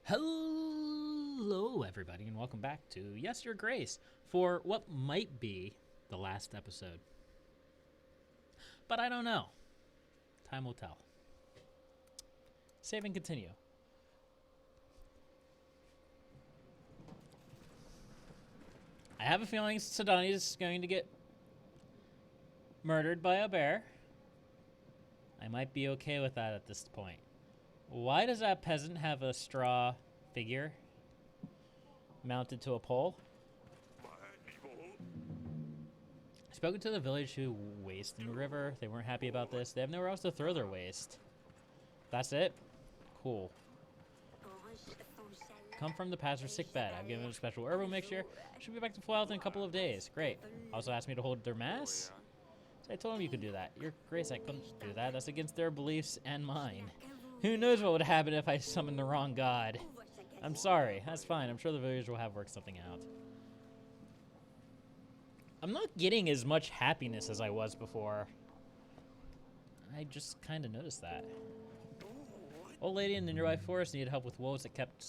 Hello, everybody, and welcome back to Yes, Your Grace for what might be the last episode. But I don't know. Time will tell. Save and continue. I have a feeling Cedani is going to get murdered by a bear. I might be okay with that at this point. Why does that peasant have a straw figure mounted to a pole? I've spoken to the village who waste in the river. They weren't happy about this. They have nowhere else to throw their waste. That's it? Cool. Come from the pastor's sick bed. I've given him a special herbal mixture. Should be back to full health in a couple of days. Great. Also asked me to hold their mass. So I told him you could do that. Your Grace, I couldn't do that. That's against their beliefs and mine. Who knows what would happen if I summoned the wrong god. I'm sorry. That's fine. I'm sure the villagers will have worked something out. I'm not getting as much happiness as I was before. I just kind of noticed that. Old lady in the nearby forest needed help with wolves that kept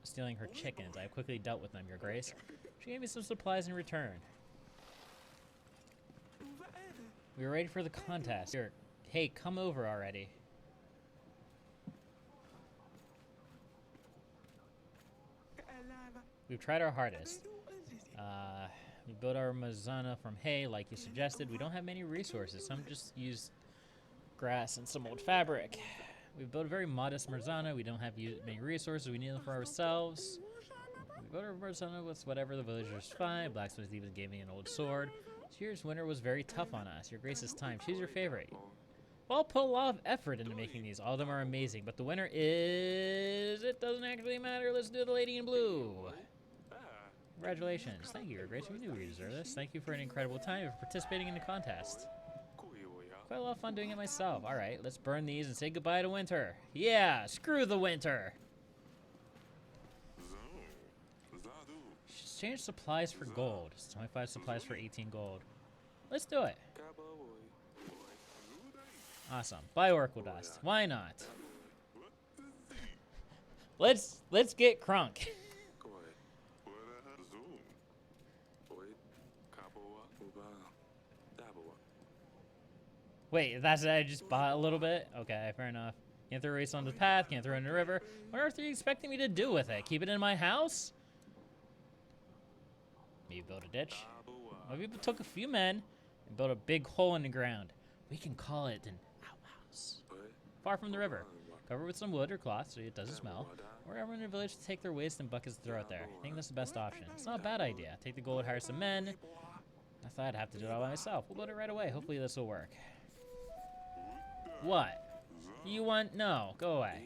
stealing her chickens. I quickly dealt with them, Your Grace. She gave me some supplies in return. We were ready for the contest. Here, hey, come over already. We've tried our hardest. We built our mazana from hay, like you suggested. We don't have many resources. Some just use grass and some old fabric. We've built a very modest mazana. We don't have many resources. We need them for ourselves. We built our mazana with whatever the villagers find. Blacksmith even gave me an old sword. This year's winter was very tough on us. Your Grace's time. Choose your favorite. Well, I'll put a lot of effort into making these. All of them are amazing, but the winner is... It doesn't actually matter. Let's do the lady in blue. Congratulations. Thank you, Your Grace. We knew we deserved this. Thank you for an incredible time and for participating in the contest. Quite a lot of fun doing it myself. All right, let's burn these and say goodbye to winter. Yeah, screw the winter. Exchange supplies for gold. It's 25 supplies for 18 gold. Let's do it. Awesome. Buy Oracle Dust. Why not? Let's get crunk. Wait, that's it? I just bought a little bit? Okay, fair enough. Can't throw race on the path, can't throw it in the river. What on earth are you expecting me to do with it? Keep it in my house? Maybe build a ditch? Maybe we took a few men and built a big hole in the ground. We can call it an outhouse. Far from the river. Cover it with some wood or cloth so it doesn't smell. Or everyone in the village to take their waste and buckets to throw it there. I think that's the best option. It's not a bad idea. Take the gold, hire some men. I thought I'd have to do it all by myself. We'll build it right away. Hopefully this will work. What? You want... No, go away.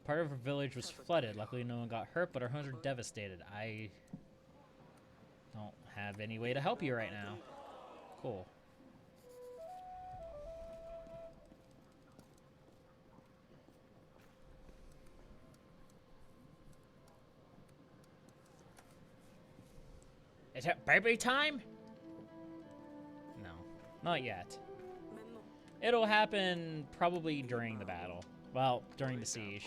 Part of our village was flooded. Luckily no one got hurt, but our homes are devastated. I don't have any way to help you right now. Cool. Is it baby time? No, not yet. It'll happen probably during the battle. Well, during the siege.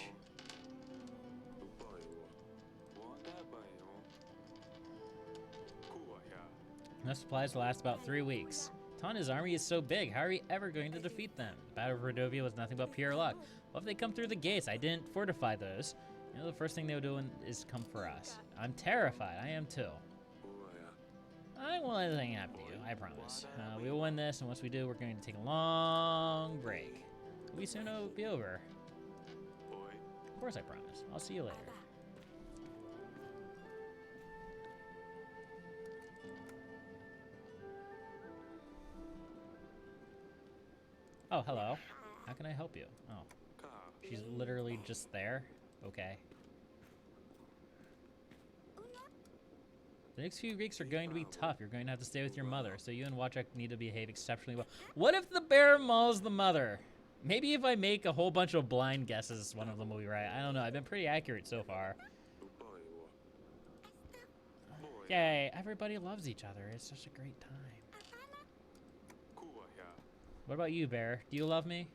Enough supplies to last about 3 weeks. Tana's army is so big, how are we ever going to defeat them? The Battle of Rodovia was nothing but pure luck. What if they come through the gates? I didn't fortify those. You know, the first thing they'll do is come for us. I'm terrified. I am too. I won't let anything happen to you, I promise. We will win this, and once we do, we're going to take a long break. We soon will be over. Of course I promise. I'll see you later. Oh, hello. How can I help you? Oh. She's literally just there? Okay. The next few weeks are going to be tough. You're going to have to stay with your mother, so you and Wachak need to behave exceptionally well. What if the bear mauls the mother? Maybe if I make a whole bunch of blind guesses, one of them will be right. I don't know. I've been pretty accurate so far. Yay, everybody loves each other. It's such a great time. What about you, bear? Do you love me?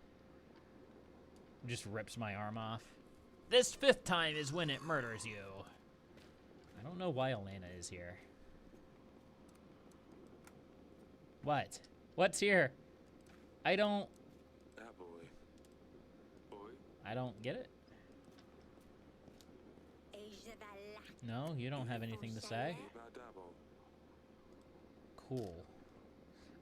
Just rips my arm off. This 5th time is when it murders you. I don't know why Elena is here. What? What's here? I don't get it. No, you don't have anything to say. Cool.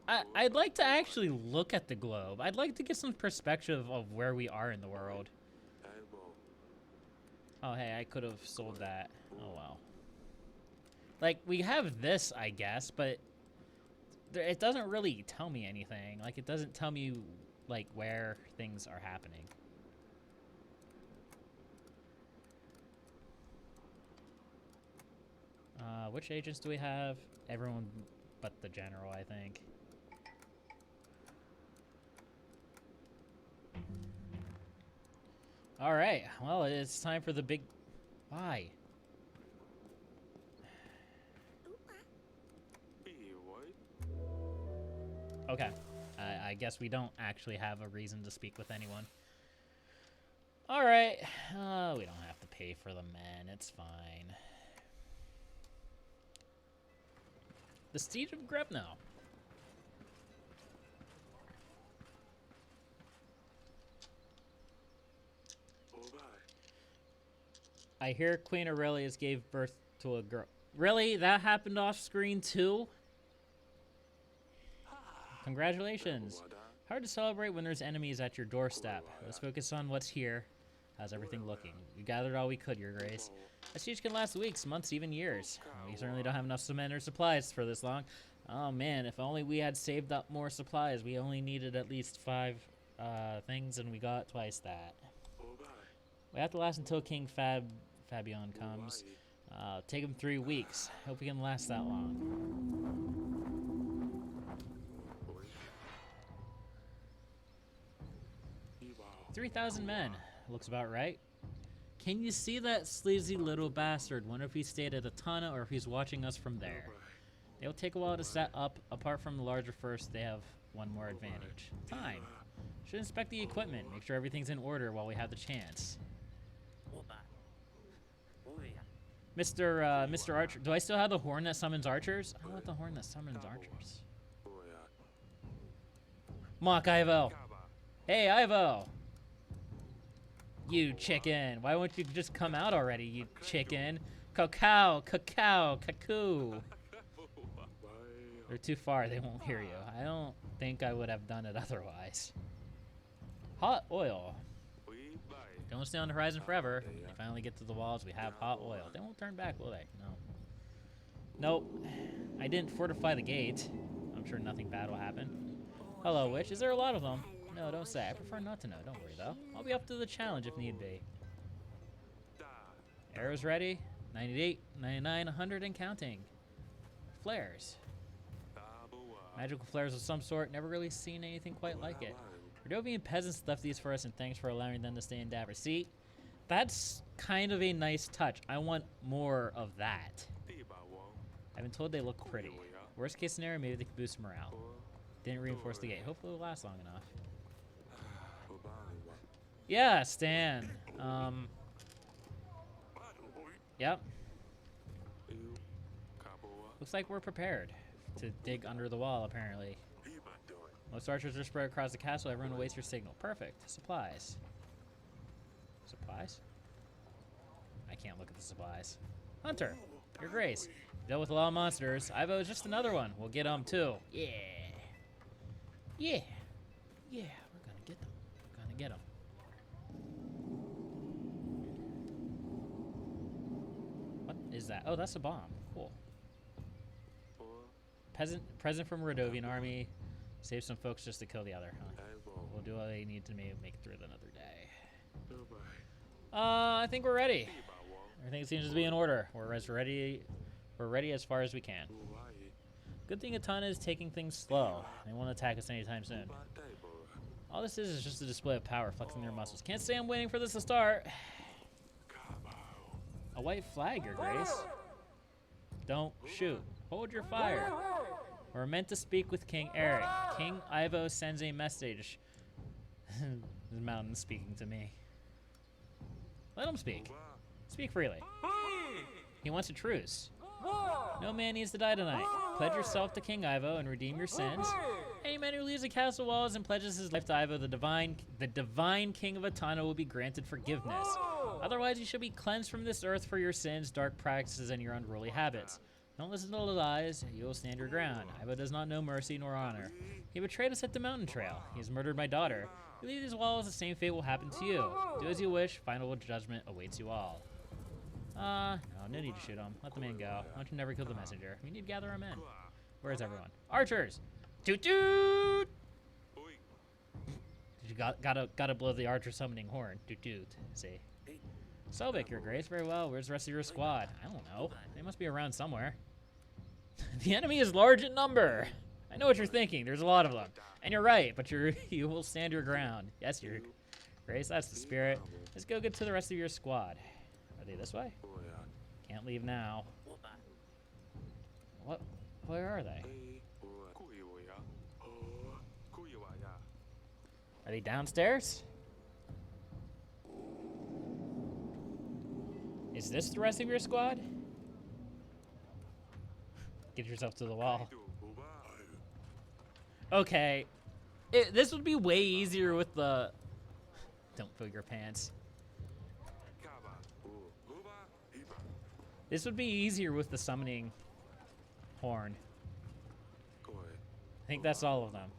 I'd like to actually look at the globe. I'd like to get some perspective of where we are in the world. Oh, hey, I could have sold that. Oh, well. Like, we have this, I guess, but it doesn't really tell me anything. Like, it doesn't tell me, like, where things are happening. Which agents do we have? Everyone but the general, I think. All right, well, it's time for the big... Why? Okay, I guess we don't actually have a reason to speak with anyone. All right, we don't have to pay for the men, it's fine. The Siege of Grebno. I hear Queen Aurelius gave birth to a girl. Really? That happened off screen too? Congratulations. Hard to celebrate when there's enemies at your doorstep. Let's focus on what's here. How's everything looking? We gathered all we could, Your Grace. A siege can last weeks, months, even years. We certainly don't have enough cement or supplies for this long. Oh man, if only we had saved up more supplies. We only needed at least 5 things, and we got twice that. We have to last until King Fabian comes. Take him 3 weeks. Hope we can last that long. 3,000 men. Looks about right. Can you see that sleazy little bastard? Wonder if he stayed at Atana or if he's watching us from there. It'll take a while to set up. Apart from the larger first, they have one more advantage. Time. Should inspect the equipment. Make sure everything's in order while we have the chance. Mr. Archer. Do I still have the horn that summons archers? I want the horn that summons archers. Mock Ivo. Hey, Ivo. You chicken. Why won't you just come out already, you chicken? Cacao, cuckoo. They're too far, they won't hear you. I don't think I would have done it otherwise. Hot oil. Don't stay on the horizon forever. When they finally get to the walls, we have hot oil. They won't turn back, will they? No. Nope. I didn't fortify the gate. I'm sure nothing bad will happen. Hello, witch. Is there a lot of them? No, don't say. I prefer not to know. Don't worry, though. I'll be up to the challenge if need be. Arrows ready. 98, 99, 100, and counting. Flares. Magical flares of some sort. Never really seen anything quite like it. Rodovian peasants left these for us, and thanks for allowing them to stay in Davern. See, that's kind of a nice touch. I want more of that. I've been told they look pretty. Worst case scenario, maybe they can boost morale. Didn't reinforce the gate. Hopefully it'll last long enough. Yeah, Stan. Yep. Looks like we're prepared to dig under the wall, apparently. Most archers are spread across the castle. Everyone awaits your signal. Perfect. Supplies. Supplies? I can't look at the supplies. Hunter, Your Grace. Dealt with a lot of monsters. Ivo is just another one. We'll get them too. Yeah. Yeah. Yeah. We're gonna get them. We're gonna get them. What is that? Oh, that's a bomb. Cool. Present from Rodovian army. Save some folks just to kill the other, huh? We'll do what they need to make it through another day. I think we're ready. Everything seems to be in order. We're ready as far as we can. Good thing Atana is taking things slow. They won't attack us anytime soon. All this is just a display of power, flexing their muscles. Can't say I'm waiting for this to start. A white flag, Your Grace. Don't shoot. Hold your fire. We're meant to speak with King Eric. King Ivo sends a message. The mountain speaking to me. Let him speak. Speak freely. He wants a truce. No man needs to die tonight. Pledge yourself to King Ivo and redeem your sins. Any man who leaves the castle walls and pledges his life to Ivo, the divine king of Etana, will be granted forgiveness. Otherwise, you shall be cleansed from this earth for your sins, dark practices, and your unruly habits. Don't listen to the lies. You will stand your ground. Ivo does not know mercy nor honor. He betrayed us at the mountain trail. He has murdered my daughter. You leave these walls, the same fate will happen to you. Do as you wish. Final judgment awaits you all. No need to shoot him. Let the man go. Why don't you never kill the messenger? We need to gather our men. Where's everyone? Archers! Toot toot! You gotta blow the archer summoning horn. Toot toot. See. Sobek, your grace. Very well. Where's the rest of your squad? I don't know. They must be around somewhere. The enemy is large in number. I know what you're thinking. There's a lot of them. And you're right, but you will stand your ground. Yes, your grace. That's the spirit. Let's go get to the rest of your squad. Are they this way? Can't leave now. What? Where are they? Are they downstairs? Is this the rest of your squad? Get yourself to the wall. Okay. This would be way easier with the... Don't fill your pants. This would be easier with the summoning horn. I think that's all of them.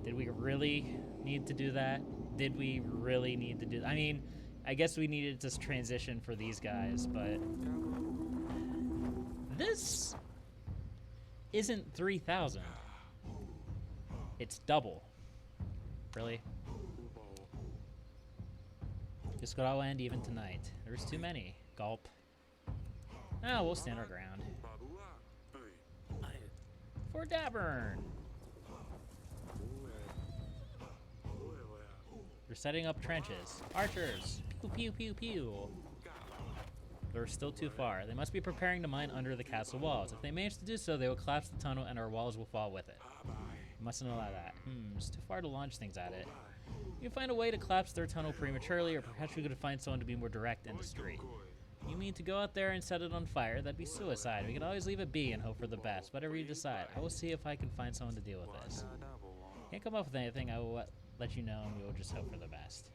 Did we really need to do that? Did we really need to do that? I mean, I guess we needed to transition for these guys, but... This isn't 3,000. It's double. Really? This could all end even tonight. There's too many. Gulp. Ah, we'll stand our ground. For Davern! They're setting up trenches. Archers! Pew pew pew pew! They're still too far. They must be preparing to mine under the castle walls. If they manage to do so, they will collapse the tunnel and our walls will fall with it. You mustn't allow that. It's too far to launch things at it. You can find a way to collapse their tunnel prematurely, or perhaps we could find someone to be more direct in the street. You mean to go out there and set it on fire? That'd be suicide. We can always leave it be and hope for the best. Whatever you decide. I will see if I can find someone to deal with this. Can't come up with anything. I will let you know, and we will just hope for the best.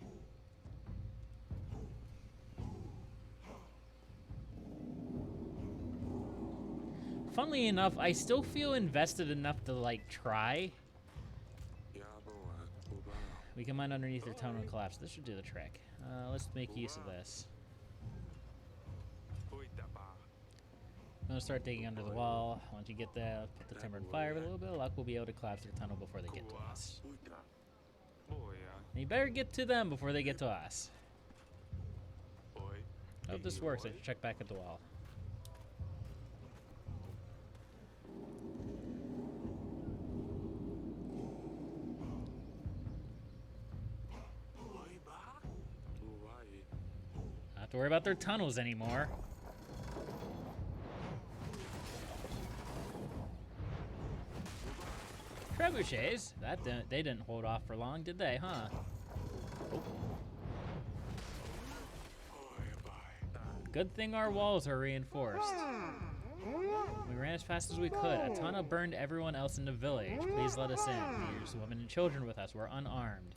Funnily enough, I still feel invested enough to, like, try. We can mine underneath their tunnel and collapse. This should do the trick. Let's make use of this. I'm gonna start digging under the wall. Once you get there, put the timber in fire. With a little bit of luck, we'll be able to collapse their tunnel before they get to us. And you better get to them before they get to us. I hope this works. I should check back at the wall. Not have to worry about their tunnels anymore. Trebuchets? They didn't hold off for long, did they, huh? Oh. Good thing our walls are reinforced. We ran as fast as we could. Etana burned everyone else in the village. Please let us in. There's women and children with us. We're unarmed.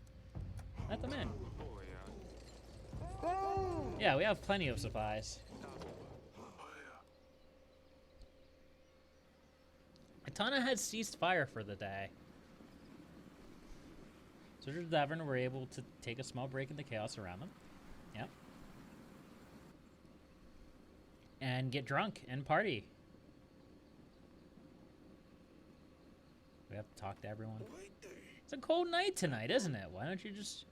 Let them in. Yeah, we have plenty of supplies. Etana had ceased fire for the day. Soldiers of Davern were able to take a small break in the chaos around them. Yep. And get drunk and party. We have to talk to everyone. It's a cold night tonight, isn't it? Why don't you just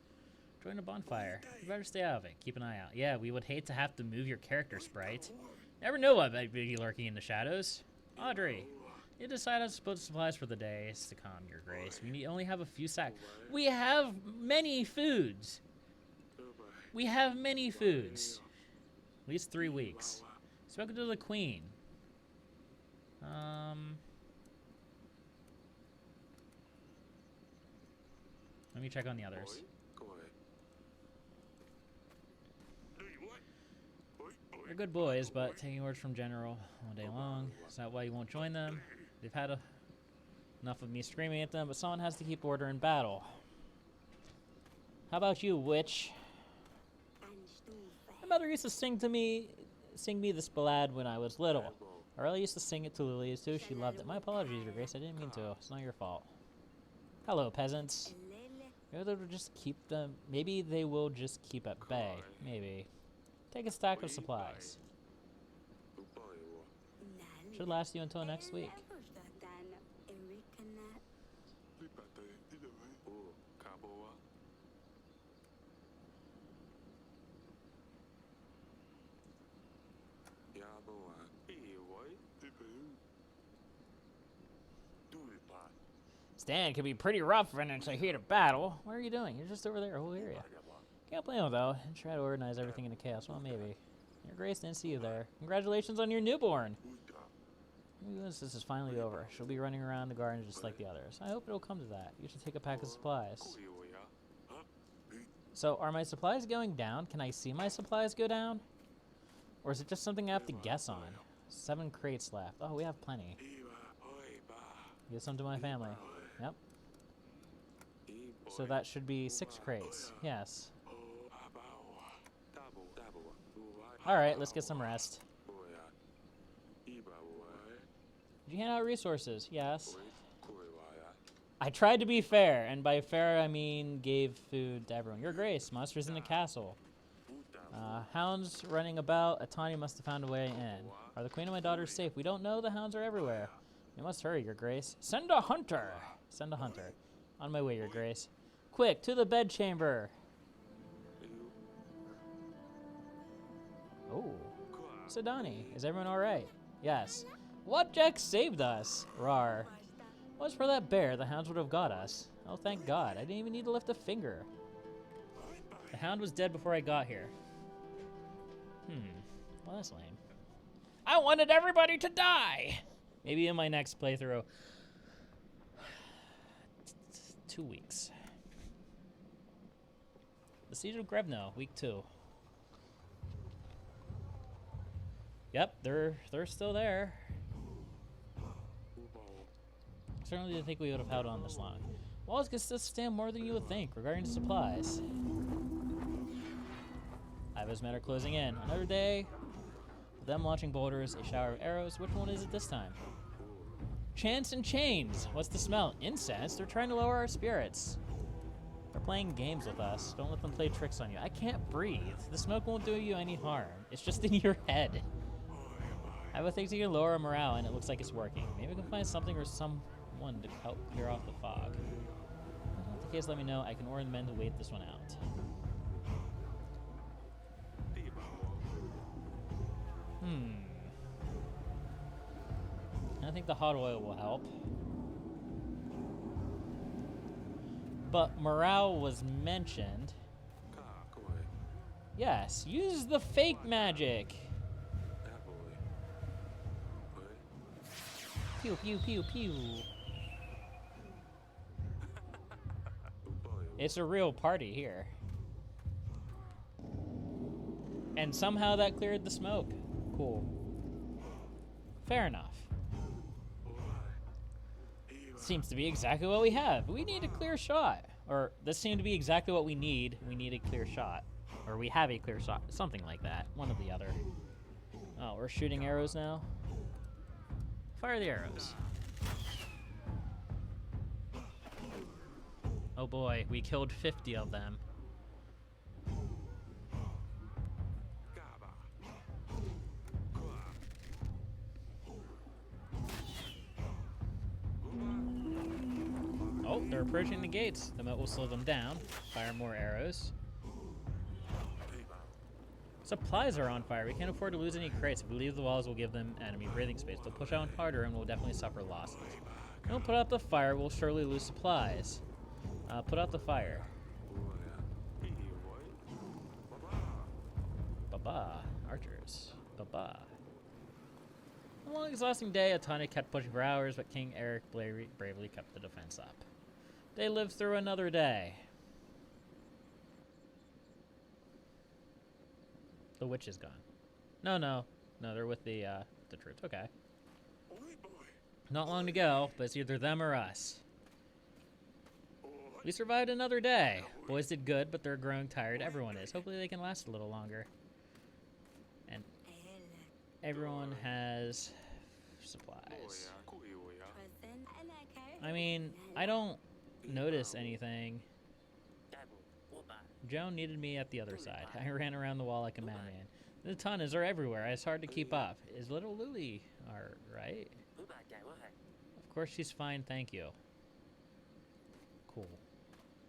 join the bonfire? You better stay out of it. Keep an eye out. Yeah, we would hate to have to move your character sprite. Never know what might be lurking in the shadows. Audrey. You decide on supplies for the days to come, Your Grace. We only have a few sacks. We have many foods. We have many foods. At least 3 weeks. Spoken to the Queen. Let me check on the others. They're good boys, but taking orders from General all day long. Is that why you won't join them? They've had enough of me screaming at them, but someone has to keep order in battle. How about you, witch? My mother used to sing me this ballad when I was little. I really used to sing it to Lilias too. She loved it. My apologies, Your Grace. I didn't mean to. It's not your fault. Hello, peasants. Maybe they'll just keep them. Maybe they will just keep at bay. Maybe. Take a stack of supplies. Should last you until next week. Stand can be pretty rough when it's a heat of battle. What are you doing? You're just over there. Whole area. Can't blame him though. Try to organize everything into chaos. Well, maybe. Your Grace didn't see you there. Congratulations on your newborn. Maybe once this is finally over, she'll be running around the garden just like the others. I hope it'll come to that. You should take a pack of supplies. So, are my supplies going down? Can I see my supplies go down? Or is it just something I have to guess on? 7 crates left. Oh, we have plenty. Give some to my family. Yep. So that should be 6 crates. Yes. Alright, let's get some rest. Did you hand out resources? Yes. I tried to be fair, and by fair I mean gave food to everyone. Your Grace, monsters in the castle. Hounds running about. Atani must have found a way in. Are the queen and my daughters safe? We don't know. The hounds are everywhere. You must hurry, Your Grace. Send a hunter! Send a hunter. On my way, Your Grace. Quick, to the bedchamber! Oh. Cedani, is everyone alright? Yes. What Jack saved us? Rar. Was for that bear, the hounds would have got us. Oh, thank God. I didn't even need to lift a finger. The hound was dead before I got here. Well, that's lame. I wanted everybody to die! Maybe in my next playthrough. 2 weeks. The Siege of Grebno, week 2. Yep, they're still there. Certainly didn't think we would have held on this long. Walls can still stand more than you would think regarding the supplies. Iva's men are closing in. Another day, them launching boulders, a shower of arrows. Which one is it this time? Chance and chains. What's the smell? Incense? They're trying to lower our spirits. They're playing games with us. Don't let them play tricks on you. I can't breathe. The smoke won't do you any harm. It's just in your head. I have a thing to lower our morale, and it looks like it's working. Maybe we can find something or someone to help clear off the fog. If that's the case, let me know. I can order the men to wait this one out. I think the hot oil will help. But morale was mentioned. Yes, use the fake magic. Pew, pew, pew, pew. It's a real party here. And somehow that cleared the smoke. Cool. Fair enough. Seems to be exactly what we have. We need a clear shot. Or this seemed to be exactly what we need. We need a clear shot. Or we have a clear shot. Something like that. One or the other. Oh, we're shooting arrows now? Fire the arrows. Oh boy, we killed 50 of them. Oh, they're approaching the gates. The moat will slow them down. Fire more arrows. Supplies are on fire. We can't afford to lose any crates. If we leave the walls, we'll give them enemy breathing space. They'll push out harder and we'll definitely suffer losses. If we don't put out the fire, we'll surely lose supplies. Put out the fire. Baba. Archers. Baba. A long, exhausting day. Atani kept pushing for hours, but King Eric bravely kept the defense up. They lived through another day. The witch is gone. No, no. No, they're with the troops. Okay. Not long to go, but it's either them or us. We survived another day. Boys did good, but they're growing tired. Everyone is. Hopefully they can last a little longer. And everyone has supplies. I mean, I don't notice anything. Joan needed me at the other side. I ran around the wall like a madman. The tunnels are everywhere. It's hard to keep up. Is little Lily alright? Of course she's fine, thank you. Cool.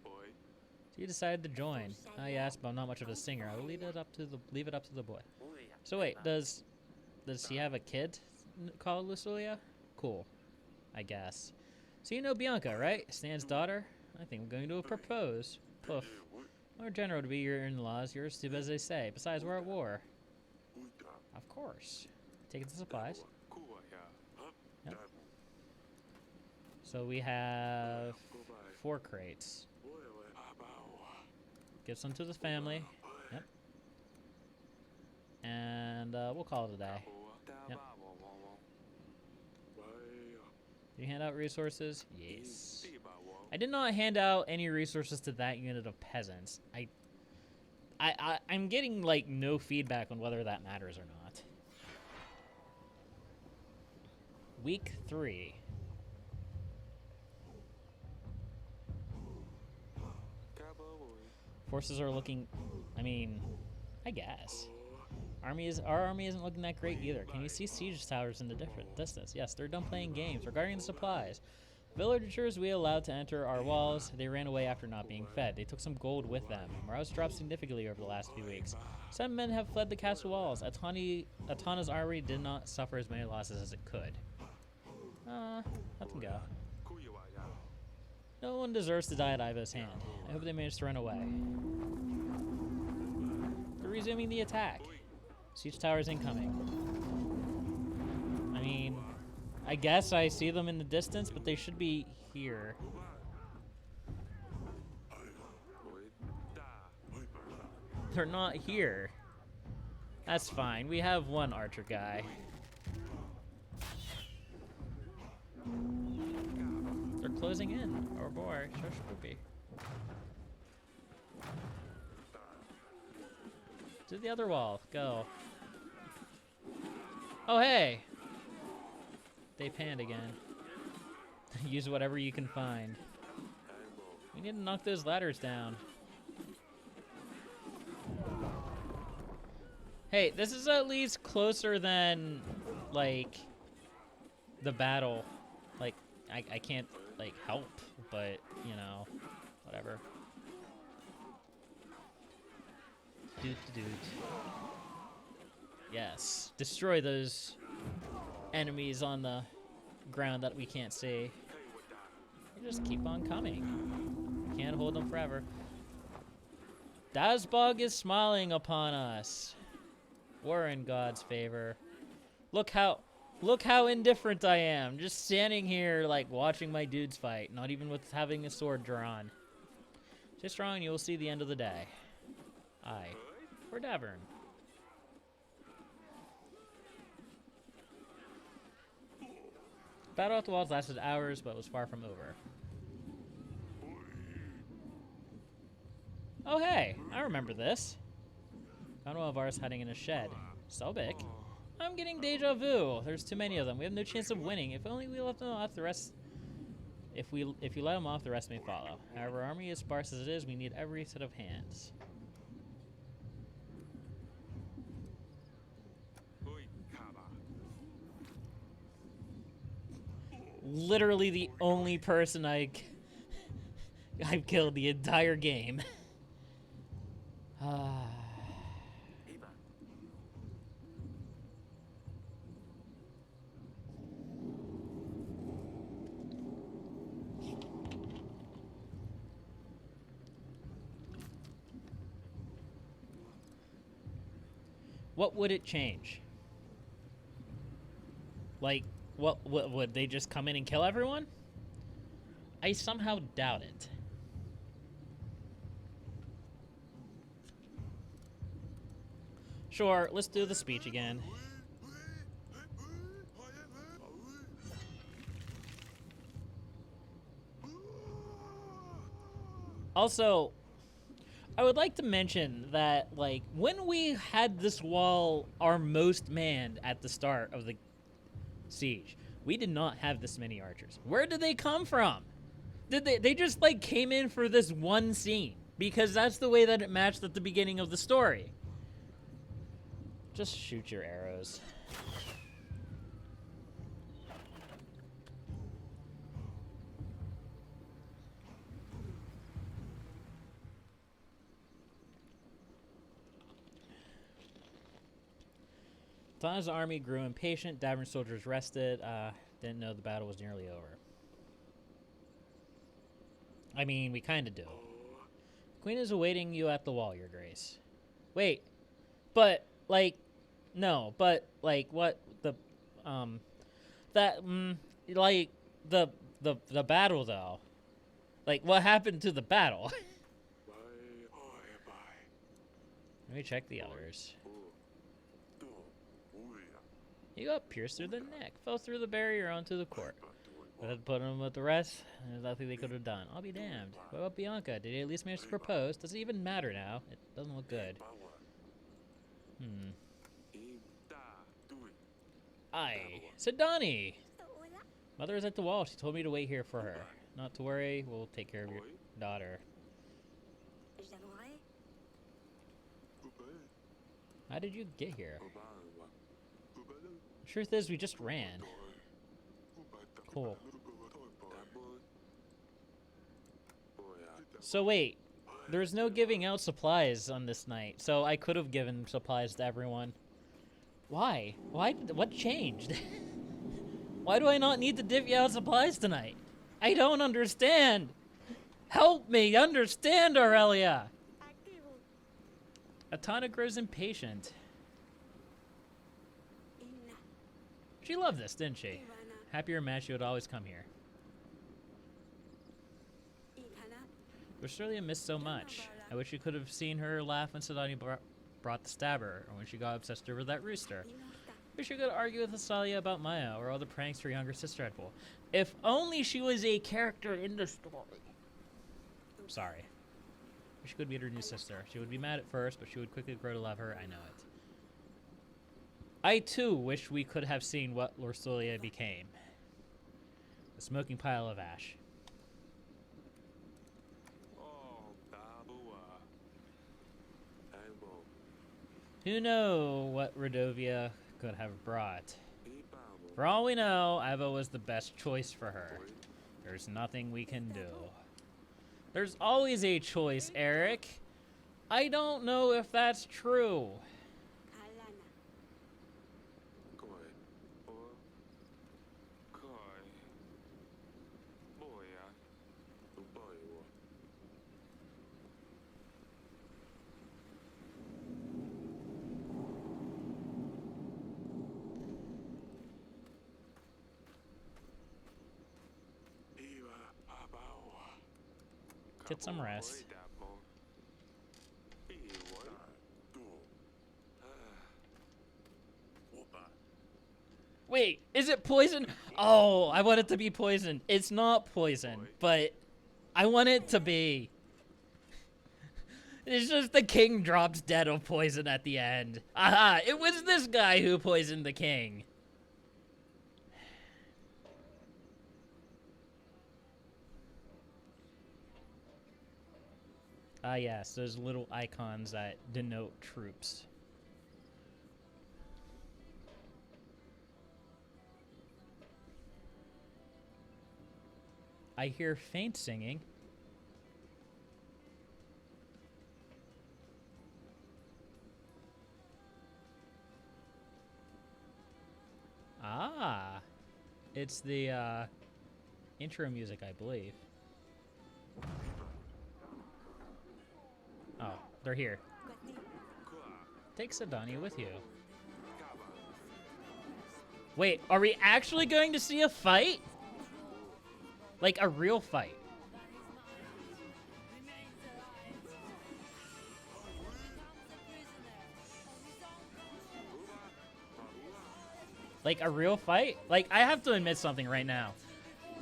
So you decided to join. Yes, but I'm not much of a singer. I will leave it up to the boy. So wait, does he have a kid called Lucilia? Cool, I guess. So you know Bianca, right? Stan's daughter? I think I'm going to propose. Poof. Our general to be your in-laws, yours to as they say. Besides, we're at war. Of course. Taking the supplies. Yep. So we have 4 crates. Give some to the family. Yep. And we'll call it a day. Yep. Did you hand out resources? Yes. I did not hand out any resources to that unit of peasants. I'm getting, like, no feedback on whether that matters or not. Week 3. Forces are looking, I mean, I guess. Our army isn't looking that great either. Can you see siege towers in the distance? Yes, they're done playing games. Regarding the supplies, villagers we allowed to enter our walls, they ran away after not being fed. They took some gold with them. Morale dropped significantly over the last few weeks. Some men have fled the castle walls. Atana's army did not suffer as many losses as it could. Let them go. No one deserves to die at Iva's hand. I hope they managed to run away. They're resuming the attack. Siege towers incoming. I mean, I guess I see them in the distance, but they should be here. They're not here. That's fine. We have one archer guy. They're closing in. Oh boy, so spooky. To the other wall. Go. Oh, hey! They panned again. Use whatever you can find. We need to knock those ladders down. Hey, this is at least closer than, like, the battle. Like, I can't, like, help, but, you know, whatever. Doot. Yes. Destroy those enemies on the ground that we can't see. They just keep on coming. Can't hold them forever. Dazbog is smiling upon us. We're in God's favor. Look how indifferent I am. Just standing here, like, watching my dudes fight. Not even with having a sword drawn. Stay strong and you will see the end of the day. Aye. For Davern. Battle at the walls lasted hours, but was far from over. Oh hey, I remember this. Found one of ours hiding in a shed. Sobek. I'm getting deja vu. There's too many of them. We have no chance of winning. If only we left them off, the rest. If you let them off, the rest may follow. However, our army is sparse as it is. We need every set of hands. Literally the only person I've killed the entire game. What would it change? Like, what would they just come in and kill everyone? I somehow doubt it. Sure, let's do the speech again. Also, I would like to mention that, like, when we had this wall our most manned at the start of the siege, we did not have this many archers. Where did they come from? Did they just, like, came in for this one scene? Because that's the way that it matched at the beginning of the story. Just shoot your arrows. Donna's army grew impatient. Davern soldiers rested. Didn't know the battle was nearly over. I mean, we kind of do. Queen is awaiting you at the wall, Your Grace. Wait, but like, no, but like, what the, like the battle though. Like, what happened to the battle? Let me check the others. He got pierced through the neck, fell through the barrier onto the court. But had to put him with the rest, there's nothing they could have done. I'll be damned. What about Bianca? Did he at least manage to propose? Does it even matter now? It doesn't look good. Cedani! Mother is at the wall. She told me to wait here for her. Not to worry, we'll take care of your daughter. How did you get here? Truth is, we just ran. Cool. So wait, there's no giving out supplies on this night, so I could have given supplies to everyone. Why? What changed? Why do I not need to divvy out supplies tonight? I don't understand! Help me understand, Aurelia! Atana grows impatient. She loved this, didn't she? Happier match, she would always come here. Aurelia missed so much. I wish you could have seen her laugh when Cedani brought the stabber, or when she got obsessed over that rooster. Wish you could argue with Asalia about Maya, or all the pranks her younger sister had pulled. If only she was a character in the story. Sorry. Wish you could meet her new sister. She would be mad at first, but she would quickly grow to love her, I know it. I too wish we could have seen what Lorsolia became. A smoking pile of ash. Who knows what Rodovia could have brought? For all we know, Iva was the best choice for her. There's nothing we can do. There's always a choice, Eric. I don't know if that's true. Get some rest. Wait, is it poison? Oh, I want it to be poison. It's not poison, but I want it to be. It's just the king drops dead of poison at the end. Aha, it was this guy who poisoned the king. Ah, yes, those little icons that denote troops. I hear faint singing. Ah, it's the intro music, I believe. Oh, they're here. Take Cedani with you. Wait, are we actually going to see a fight? Like a real fight? Like, a real fight? Like, I have to admit something right now.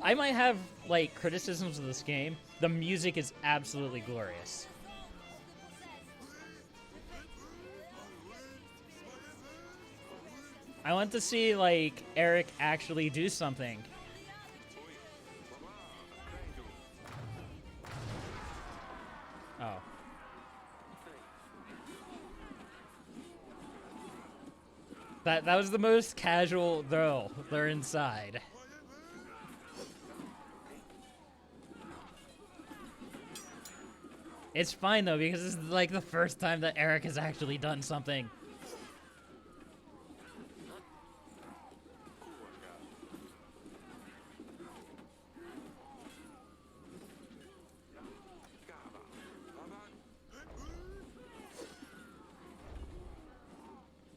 I might have, like, criticisms of this game. The music is absolutely glorious. I want to see, like, Eric actually do something. Oh. That was the most casual, though. They're inside. It's fine, though, because this is, like, the first time that Eric has actually done something.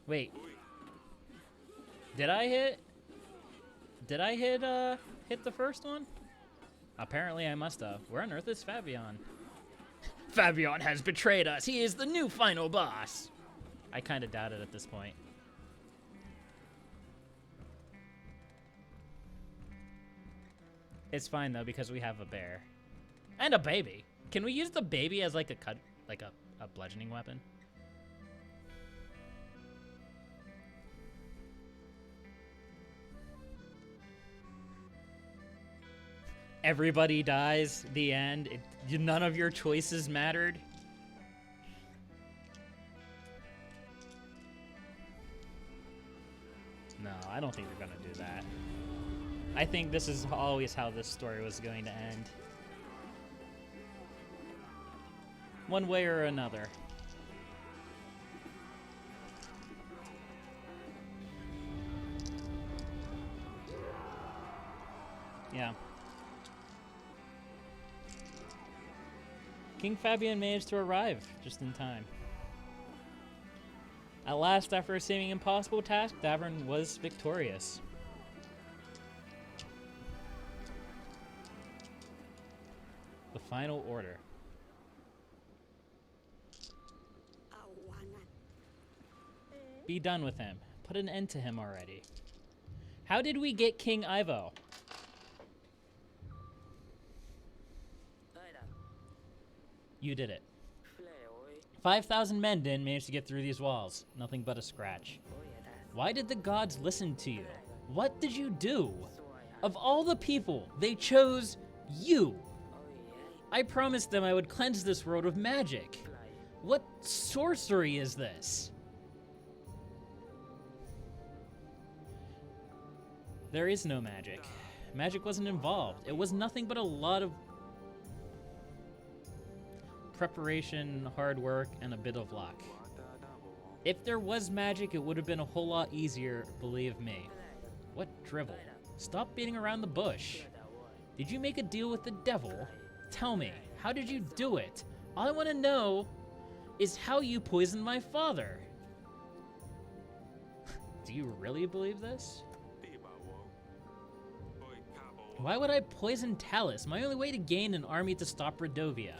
Wait. Did I hit the first one? Apparently I must have. Where on earth is Fabian? Fabian has betrayed us. He is the new final boss. I kind of doubt it at this point. It's fine though because we have a bear and a baby. Can we use the baby as like a bludgeoning weapon? Everybody dies. The end. None of your choices mattered. No, I don't think they're gonna do that. I think this is always how this story was going to end. One way or another. Yeah. King Fabian managed to arrive just in time. At last, after a seeming impossible task, Davern was victorious. The final order. Be done with him. Put an end to him already. How did we get King Ivo? You did it. 5,000 men didn't manage to get through these walls. Nothing but a scratch. Why did the gods listen to you? What did you do? Of all the people, they chose you. I promised them I would cleanse this world of magic. What sorcery is this? There is no magic. Magic wasn't involved. It was nothing but a lot of preparation, hard work, and a bit of luck. If there was magic, it would have been a whole lot easier, believe me. What drivel? Stop beating around the bush. Did you make a deal with the devil? Tell me, how did you do it? All I want to know is how you poisoned my father. Do you really believe this? Why would I poison Talus? My only way to gain an army to stop Redovia.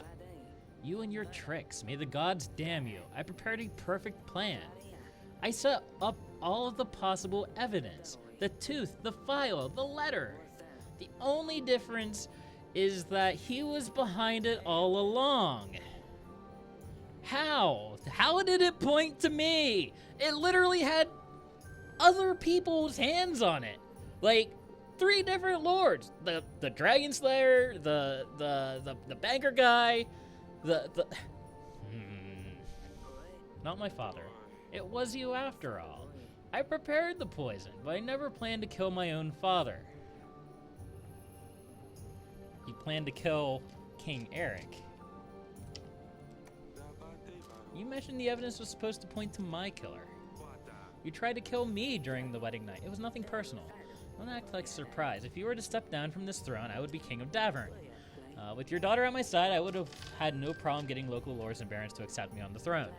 You and your tricks. May the gods damn you. I prepared a perfect plan. I set up all of the possible evidence. The tooth, the file, the letter. The only difference is that he was behind it all along. How? How did it point to me? It literally had other people's hands on it. Like 3 different lords. The Dragon Slayer, the banker guy, Not my father. It was you after all. I prepared the poison, but I never planned to kill my own father. You planned to kill King Eric. You mentioned the evidence was supposed to point to my killer. You tried to kill me during the wedding night. It was nothing personal. Don't act like surprise. If you were to step down from this throne, I would be King of Davern. With your daughter at my side, I would have had no problem getting local lords and barons to accept me on the throne.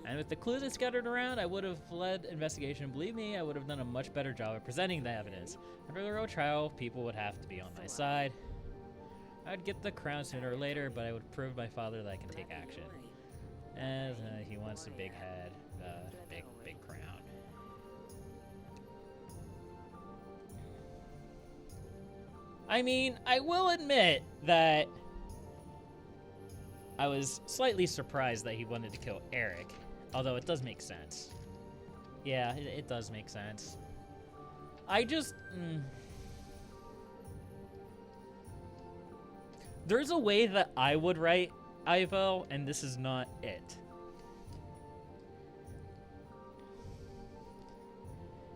And with the clues that scattered around, I would have led investigation. Believe me, I would have done a much better job at presenting the evidence. After the real trial, people would have to be on my side. I'd get the crown sooner or later, but I would prove my father that I can take action. As he wants a big head, big crown. I mean, I will admit that I was slightly surprised that he wanted to kill Eric, although it does make sense. Yeah, it does make sense. I just... There's a way that I would write Ivo, and this is not it.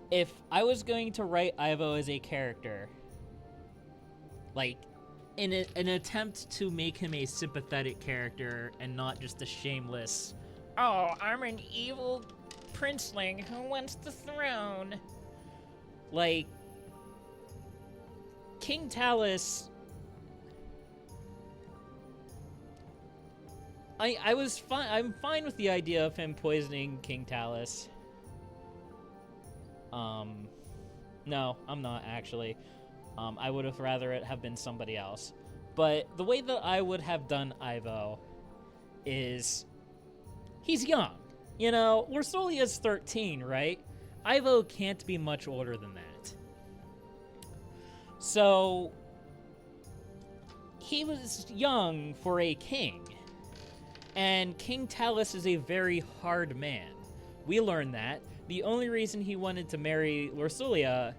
If I was going to write Ivo as a character, like, in an attempt to make him a sympathetic character and not just a shameless, oh, I'm an evil princeling who wants the throne. Like, King Talus... I'm fine with the idea of him poisoning King Talus. No, I'm not, actually. I would have rather it have been somebody else. But the way that I would have done Ivo is... He's young. You know, Lorsulia's 13, right? Ivo can't be much older than that. So... He was young for a king. And King Talus is a very hard man. We learned that. The only reason he wanted to marry Lorsulia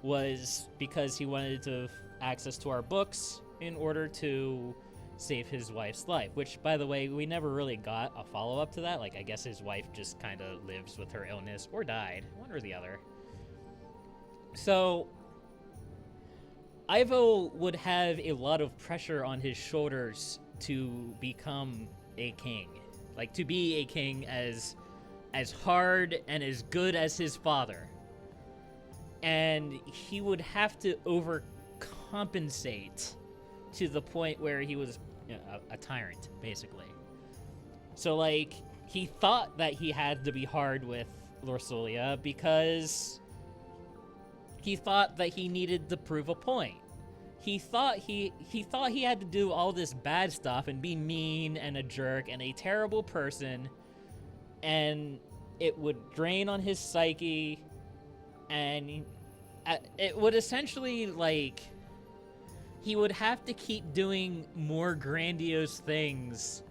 was because he wanted to have access to our books in order to save his wife's life. Which, by the way, we never really got a follow-up to that. Like, I guess his wife just kind of lives with her illness or died. One or the other. So, Ivo would have a lot of pressure on his shoulders to become a king. Like, to be a king as hard and as good as his father. And he would have to overcompensate to the point where he was, you know, a tyrant, basically. So, like, he thought that he had to be hard with Lorsulia because he thought that he needed to prove a point. He thought he had to do all this bad stuff and be mean and a jerk and a terrible person, and it would drain on his psyche, and it would essentially, like, he would have to keep doing more grandiose things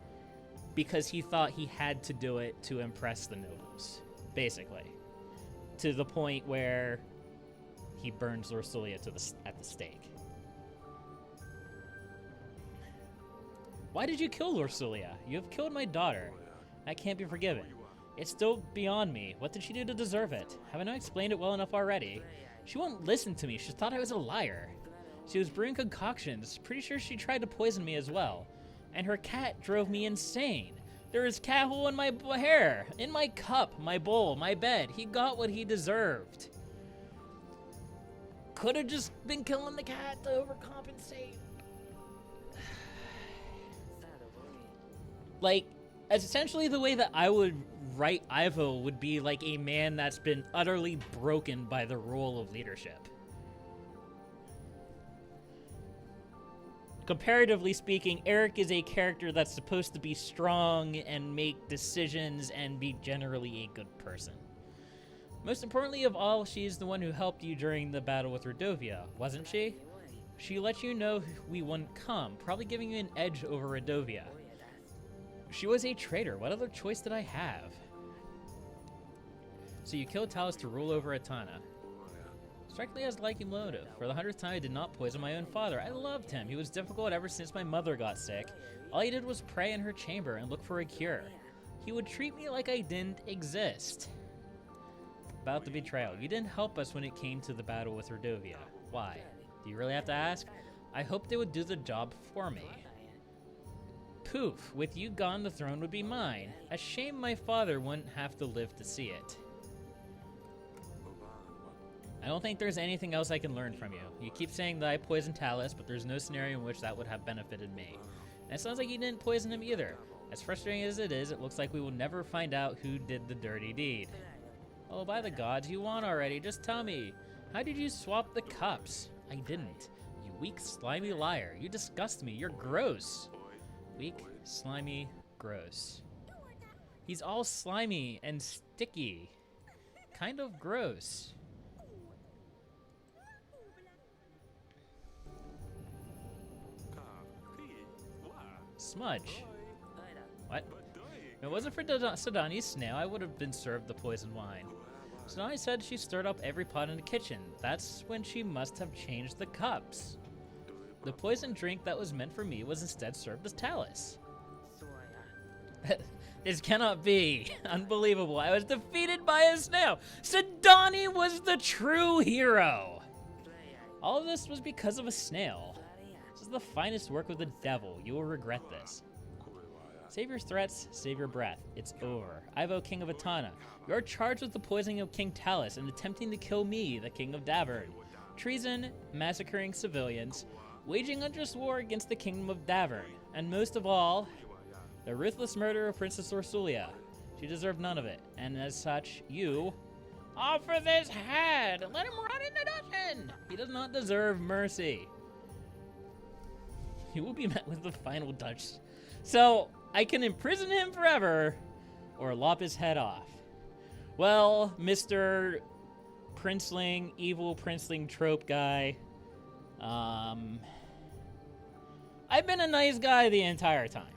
because he thought he had to do it to impress the nobles, basically, to the point where he burns Lorsulia at the stake. Why did you kill Lorsulia? You have killed my daughter. That can't be forgiven. It's still beyond me. What did she do to deserve it? Haven't I explained it well enough already? She won't listen to me. She thought I was a liar. She was brewing concoctions. Pretty sure she tried to poison me as well. And her cat drove me insane. There was cat hole in my hair, in my cup, my bowl, my bed. He got what he deserved. Could have just been killing the cat to overcompensate. Like, essentially the way that I would write Ivo would be like a man that's been utterly broken by the role of leadership. Comparatively speaking, Eric is a character that's supposed to be strong and make decisions and be generally a good person. Most importantly of all, she is the one who helped you during the battle with Redovia, wasn't she? She let you know we wouldn't come, probably giving you an edge over Redovia. She was a traitor. What other choice did I have? So you killed Talus to rule over Etana. Strikingly as liking motive. For the 100th time, I did not poison my own father. I loved him. He was difficult ever since my mother got sick. All he did was pray in her chamber and look for a cure. He would treat me like I didn't exist. About the betrayal. You didn't help us when it came to the battle with Redovia. Why? Do you really have to ask? I hoped they would do the job for me. Poof, with you gone, the throne would be mine. A shame my father wouldn't have to live to see it. I don't think there's anything else I can learn from you. You keep saying that I poisoned Talus, but there's no scenario in which that would have benefited me. And it sounds like you didn't poison him either. As frustrating as it is, it looks like we will never find out who did the dirty deed. Oh, by the gods, you won already. Just tell me. How did you swap the cups? I didn't. You weak, slimy liar. You disgust me. You're gross. Weak, slimy, gross. He's all slimy and sticky. Kind of gross. smudge. What? If it wasn't for Cedani's snail, I would have been served the poison wine. Cedani said she stirred up every pot in the kitchen. That's when she must have changed the cups. The poison drink that was meant for me was instead served as Talus. This cannot be. Unbelievable. I was defeated by a snail. Cedani was the true hero. All of this was because of a snail. This is the finest work of the devil. You will regret this. Save your threats, save your breath. It's over. Ivo, King of Atana, you are charged with the poisoning of King Talus and attempting to kill me, the King of Davern. Treason, massacring civilians, waging unjust war against the Kingdom of Davern, and most of all, the ruthless murder of Princess Orsulia. She deserved none of it, and as such, you offer this head. Let him rot in the dungeon. He does not deserve mercy. He will be met with the final touch. So, I can imprison him forever, or lop his head off. Well, Mr. Princeling, evil Princeling trope guy, I've been a nice guy the entire time.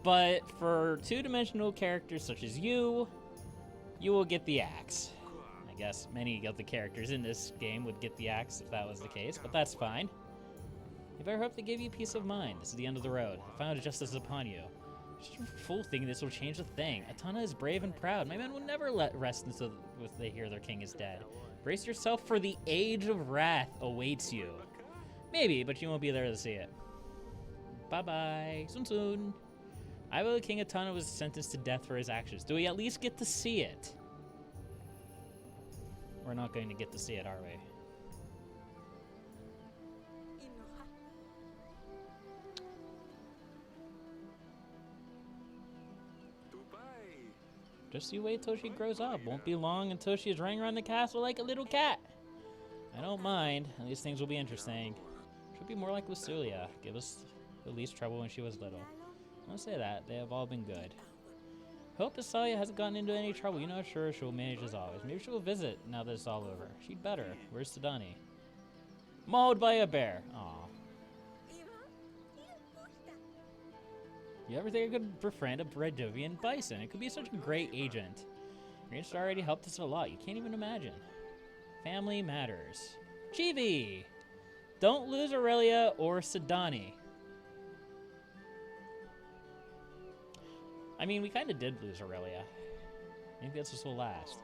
But for two-dimensional characters such as you will get the axe. I guess many of the characters in this game would get the axe if that was the case, but that's fine. I better hope they give you peace of mind. This is the end of the road. The final justice is upon you. Just a fool thinking this will change a thing. Atana is brave and proud. My men will never let rest until they hear their king is dead. Brace yourself, for the age of wrath awaits you. Maybe, but you won't be there to see it. Bye-bye. Soon soon. Ivo the King Atana was sentenced to death for his actions. Do we at least get to see it? We're not going to get to see it, are we? Just you wait till she grows up. Won't be long until she's running around the castle like a little cat. I don't mind. These things will be interesting. She'll be more like Lucilia. Give us the least trouble when she was little. I won't say that. They have all been good. Hope Lucilia hasn't gotten into any trouble. You're not sure she'll manage as always. Maybe she'll visit now that it's all over. She'd better. Where's Cedani? Mauled by a bear. Aw. You ever think I could befriend a Bredivian bison? It could be such a great agent. Ranged already helped us a lot. You can't even imagine. Family matters. Chibi! Don't lose Aurelia or Cedani. I mean, we kind of did lose Aurelia. Maybe that's just will last.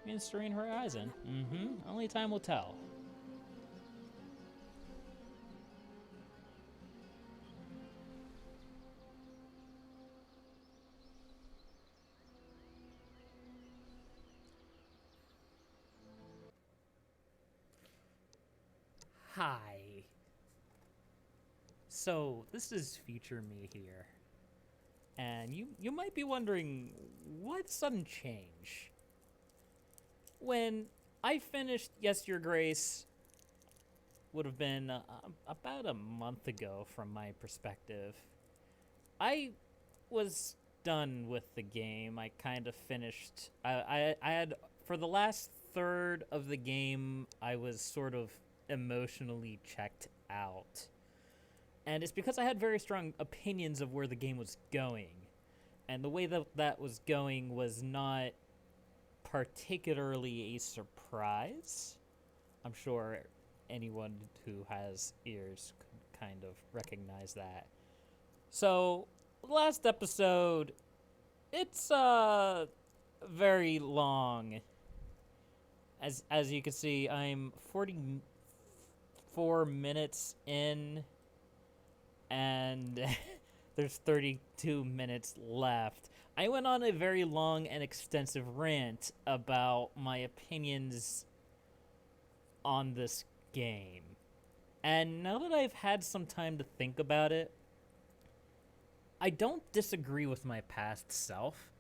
I mean, Serene Horizon. Only time will tell. Hi. So, this is Future Me here. And you might be wondering, what sudden change? When I finished Yes, Your Grace, would have been about a month ago from my perspective. I was done with the game. I kind of finished. I had, for the last third of the game, I was sort of emotionally checked out. And it's because I had very strong opinions of where the game was going. And the way that that was going was not particularly a surprise. I'm sure anyone who has ears could kind of recognize that. So, last episode, it's very long. As you can see, I'm 44 minutes in, and there's 32 minutes left. I went on a very long and extensive rant about my opinions on this game. And now that I've had some time to think about it, I don't disagree with my past self,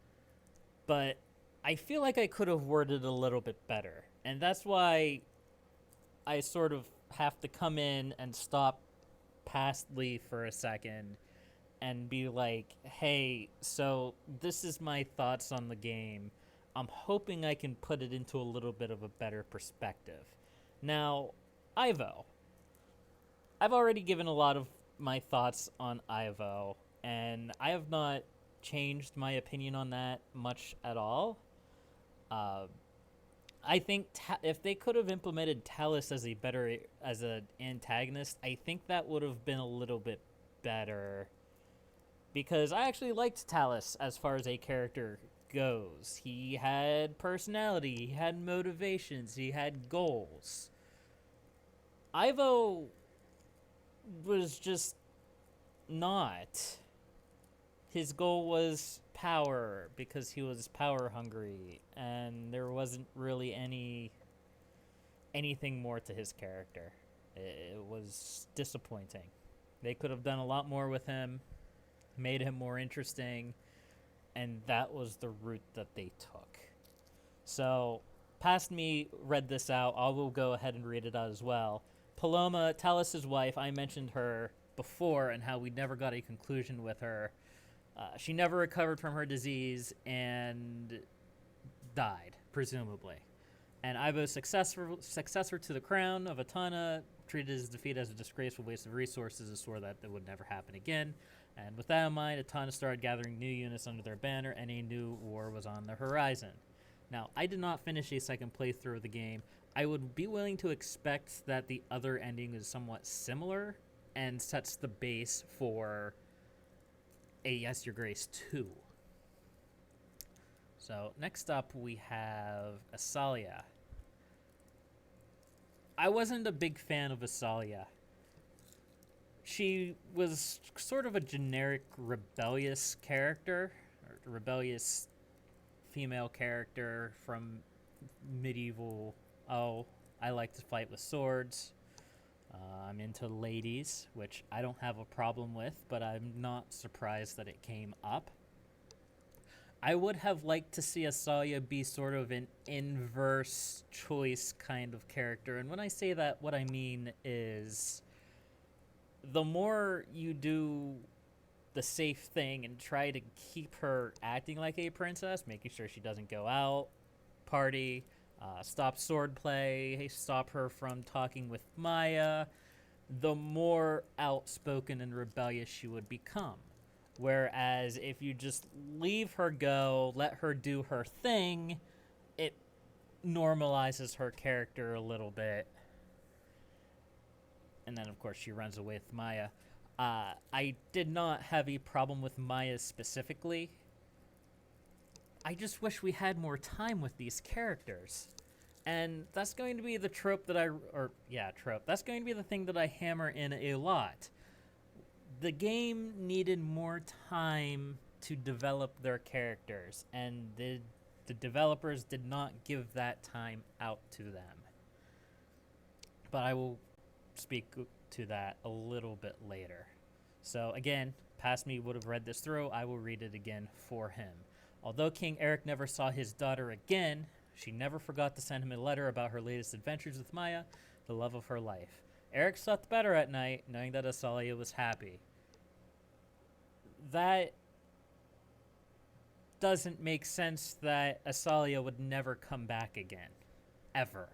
but I feel like I could have worded a little bit better. And that's why I sort of have to come in and stop Pastly for a second and be like, hey, so this is my thoughts on the game. I'm hoping I can put it into a little bit of a better perspective. Now, Ivo, I've already given a lot of my thoughts on Ivo, and I have not changed my opinion on that much at all. Uh, I think if they could have implemented Talus as as an antagonist, I think that would have been a little bit better. Because I actually liked Talus as far as a character goes. He had personality, he had motivations, he had goals. Ivo was just not. His goal was power because he was power hungry, and there wasn't really anything more to his character. It was disappointing. They could have done a lot more with him, made him more interesting, and that was the route that they took. So, past me read this out. I will go ahead and read it out as well. Paloma, Talus's wife, I mentioned her before and how we never got a conclusion with her. She never recovered from her disease and died, presumably. And Ivo's successor to the crown of Atana treated his defeat as a disgraceful waste of resources and swore that it would never happen again. And with that in mind, Atana started gathering new units under their banner, and a new war was on the horizon. Now, I did not finish a second playthrough of the game. I would be willing to expect that the other ending is somewhat similar and sets the base for a Yes, Your Grace 2. So, next up we have Asalia. I wasn't a big fan of Asalia. She was sort of a generic rebellious character, or rebellious female character from medieval. Oh, I like to fight with swords. I'm into ladies, which I don't have a problem with, but I'm not surprised that it came up. I would have liked to see Asalia be sort of an inverse choice kind of character. And when I say that, what I mean is the more you do the safe thing and try to keep her acting like a princess, making sure she doesn't go out, party, stop swordplay, stop her from talking with Maya, the more outspoken and rebellious she would become. Whereas if you just leave her go, let her do her thing, it normalizes her character a little bit. And then, of course, she runs away with Maya. I did not have a problem with Maya specifically. I just wish we had more time with these characters. And that's going to be the trope that trope. That's going to be the thing that I hammer in a lot. The game needed more time to develop their characters, and the developers did not give that time out to them. But I will speak to that a little bit later. So again, past me would have read this through. I will read it again for him. Although King Eric never saw his daughter again, she never forgot to send him a letter about her latest adventures with Maya, the love of her life. Eric slept better at night, knowing that Asalia was happy. That doesn't make sense that Asalia would never come back again. Ever.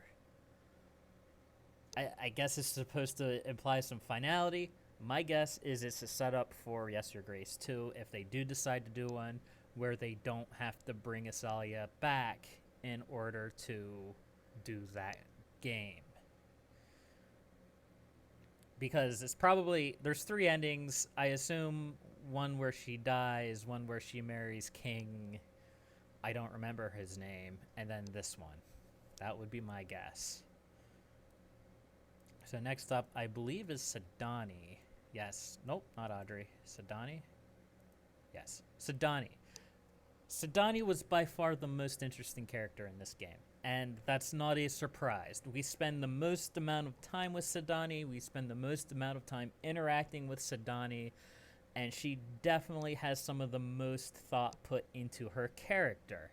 I guess it's supposed to imply some finality. My guess is it's a setup for Yes, Your Grace 2, if they do decide to do one, where they don't have to bring Asalia back in order to do that game. Because it's probably, there's 3 endings. I assume one where she dies, one where she marries King, I don't remember his name, and then this one. That would be my guess. So next up, I believe, is Cedani. Yes. Nope, not Audrey. Cedani? Yes. Cedani. Cedani was by far the most interesting character in this game. And that's not a surprise. We spend the most amount of time with Cedani. We spend the most amount of time interacting with Cedani. And she definitely has some of the most thought put into her character.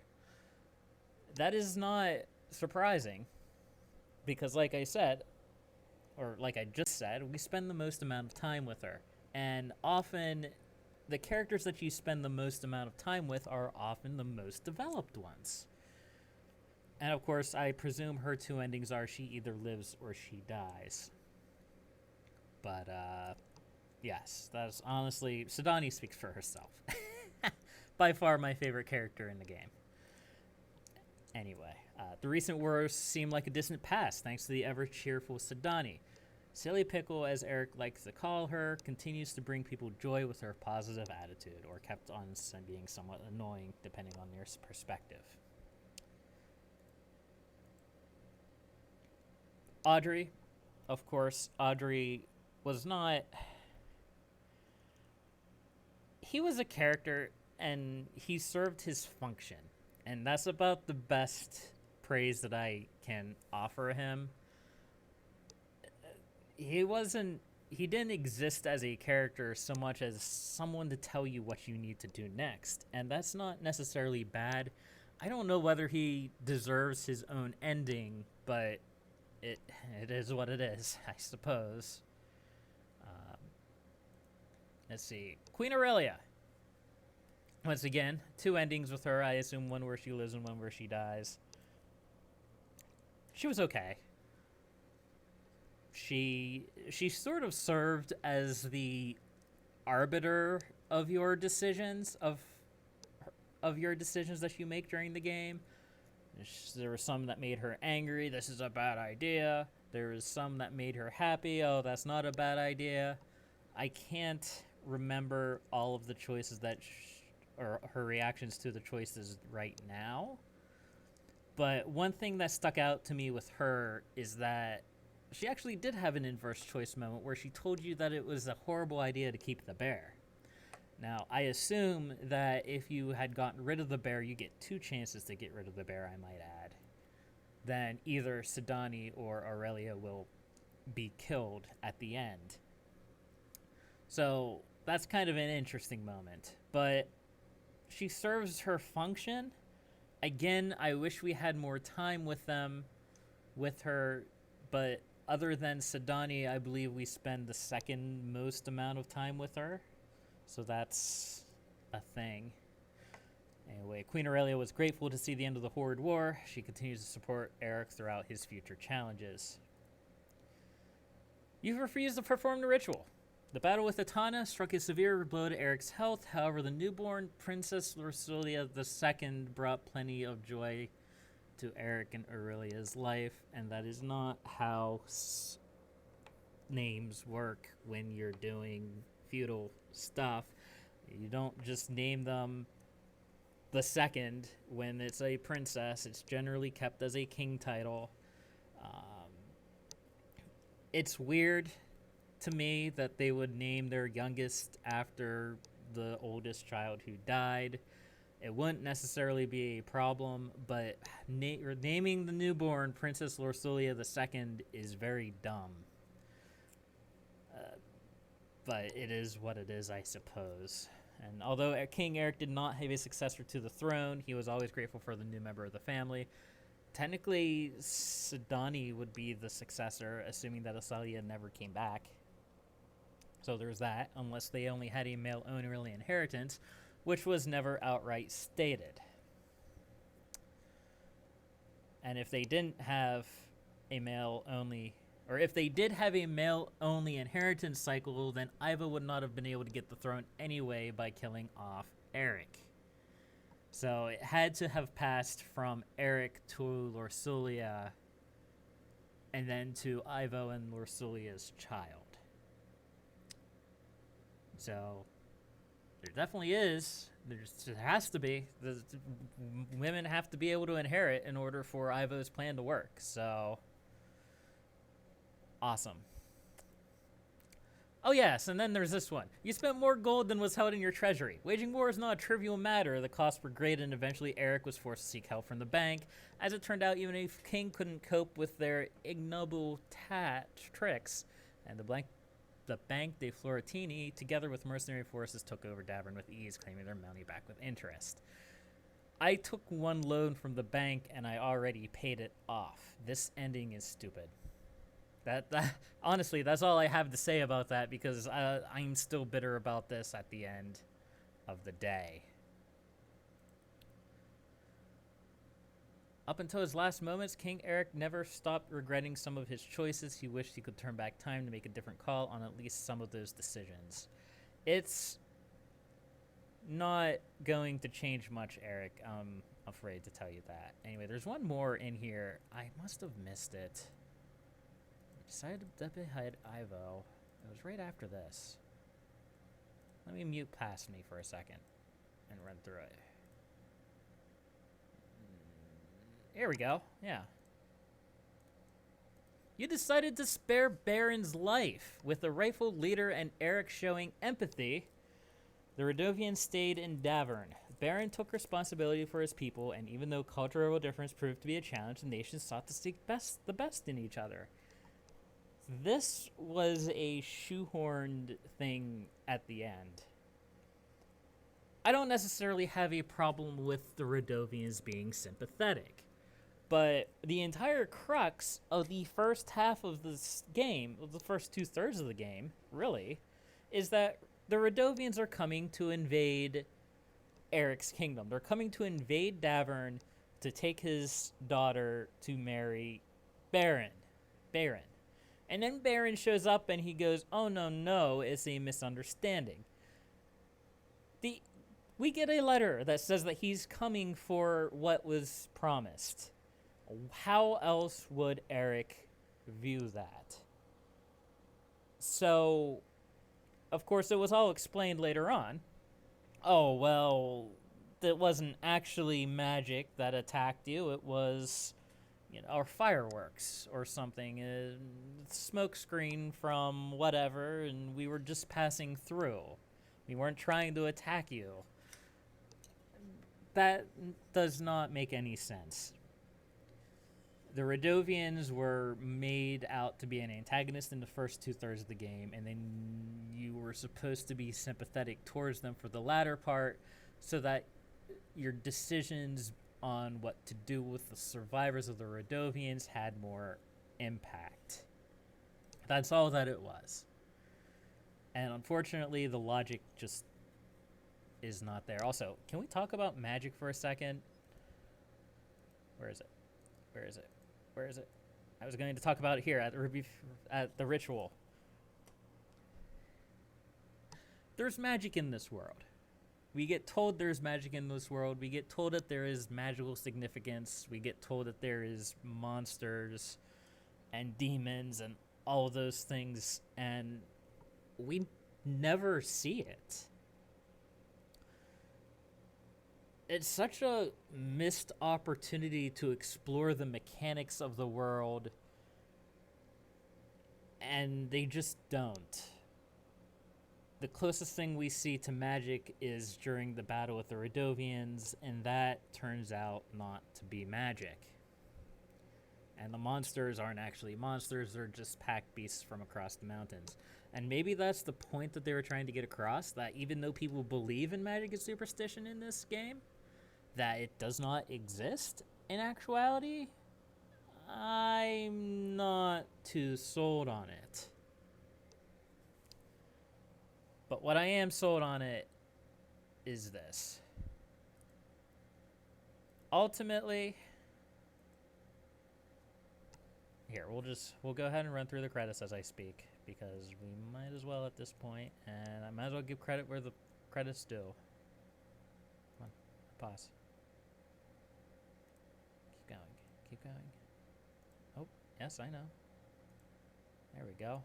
That is not surprising. Because like I said, or like I just said, we spend the most amount of time with her. And often, the characters that you spend the most amount of time with are often the most developed ones. And of course, I presume her 2 endings are she either lives or she dies. But, Yes, that's honestly, Cedani speaks for herself. By far my favorite character in the game. Anyway, the recent wars seem like a distant past thanks to the ever-cheerful Cedani. Silly Pickle, as Eric likes to call her, continues to bring people joy with her positive attitude, or kept on being somewhat annoying depending on your perspective. Audrey, of course, Audrey was not... He was a character, and he served his function. And that's about the best praise that I can offer him. He didn't exist as a character so much as someone to tell you what you need to do next. And that's not necessarily bad. I don't know whether he deserves his own ending, but it is what it is, I suppose. Let's see. Queen Aurelia. Once again, 2 endings with her. I assume one where she lives and one where she dies. She was okay. She sort of served as the arbiter of your decisions, of your decisions that you make during the game. There were some that made her angry. This is a bad idea. There was some that made her happy. Oh, that's not a bad idea. I can't remember all of the choices or her reactions to the choices right now. But one thing that stuck out to me with her is that she actually did have an inverse choice moment where she told you that it was a horrible idea to keep the bear. Now, I assume that if you had gotten rid of the bear, you get 2 chances to get rid of the bear, I might add. Then either Cedani or Aurelia will be killed at the end. So that's kind of an interesting moment. But she serves her function. Again, I wish we had more time with her, but other than Cedani, I believe we spend the second most amount of time with her. So that's a thing. Anyway, Queen Aurelia was grateful to see the end of the Horde War. She continues to support Eric throughout his future challenges. You've refused to perform the ritual. The battle with Atana struck a severe blow to Eric's health. However, the newborn Princess Lorsulia II brought plenty of joy to Eric and Aurelia's life, and that is not how names work when you're doing feudal stuff. You don't just name them the second when it's a princess. It's generally kept as a king title. It's weird to me that they would name their youngest after the oldest child who died. It wouldn't necessarily be a problem, but naming the newborn Princess Lorsulia II is very dumb. But it is what it is, I suppose. And although King Eric did not have a successor to the throne, he was always grateful for the new member of the family. Technically, Cedani would be the successor, assuming that Asalia never came back. So there's that, unless they only had a male-only inheritance, which was never outright stated. And if they didn't have a male-only, or if they did have a male-only inheritance cycle, then Iva would not have been able to get the throne anyway by killing off Eric. So it had to have passed from Eric to Lorsulia, and then to Ivo and Lorsulia's child. So there definitely is. There has to be. Women have to be able to inherit in order for Ivo's plan to work. So awesome. Oh yes, and then there's this one. You spent more gold than was held in your treasury. Waging war is not a trivial matter. The costs were great, and eventually Eric was forced to seek help from the bank. As it turned out, even a king couldn't cope with their ignoble tricks, and the Bank de Florentini, together with mercenary forces, took over Davern with ease, claiming their money back with interest. I took one loan from the bank, and I already paid it off. This ending is stupid. That honestly, that's all I have to say about that, because I'm still bitter about this at the end of the day. Up until his last moments, King Eric never stopped regretting some of his choices. He wished he could turn back time to make a different call on at least some of those decisions. It's not going to change much, Eric. I'm afraid to tell you that. Anyway, there's one more in here. I must have missed it. I decided to behead Ivo. It was right after this. Let me mute past me for a second and run through it. Here we go. Yeah. You decided to spare Baron's life. With the rightful leader and Eric showing empathy, the Radovians stayed in Davern. Baron took responsibility for his people, and even though cultural difference proved to be a challenge, the nations sought to seek the best in each other. This was a shoehorned thing at the end. I don't necessarily have a problem with the Radovians being sympathetic, but the entire crux of the first half of this game, of the first 2/3 of the game, really, is that the Radovians are coming to invade Eric's kingdom. They're coming to invade Davern to take his daughter to marry Baron. And then Baron shows up and he goes, oh, no, it's a misunderstanding. We get a letter that says that he's coming for what was promised. How else would Eric view that? So, of course, it was all explained later on. Oh, well, it wasn't actually magic that attacked you. It was, or fireworks or something. A smoke screen from whatever, and we were just passing through. We weren't trying to attack you. That does not make any sense. The Radovians were made out to be an antagonist in the first 2/3 of the game, and then you were supposed to be sympathetic towards them for the latter part, so that your decisions on what to do with the survivors of the Radovians had more impact. That's all that it was. And unfortunately, the logic just is not there. Also, can we talk about magic for a second? Where is it? I was going to talk about it here at the ritual. There's magic in this world. We get told there's magic in this world. We get told that there is magical significance. We get told that there is monsters and demons and all of those things, and we never see it. It's such a missed opportunity to explore the mechanics of the world, and they just don't. The closest thing we see to magic is during the battle with the Radovians, and that turns out not to be magic. And the monsters aren't actually monsters, they're just pack beasts from across the mountains. And maybe that's the point that they were trying to get across, that even though people believe in magic and superstition in this game, that it does not exist in actuality. I'm not too sold on it. But what I am sold on it is this. Ultimately, here, we'll go ahead and run through the credits as I speak, because we might as well at this point, and I might as well give credit where the credit's due. Come on, pause. Keep going. Oh, yes, I know. There we go.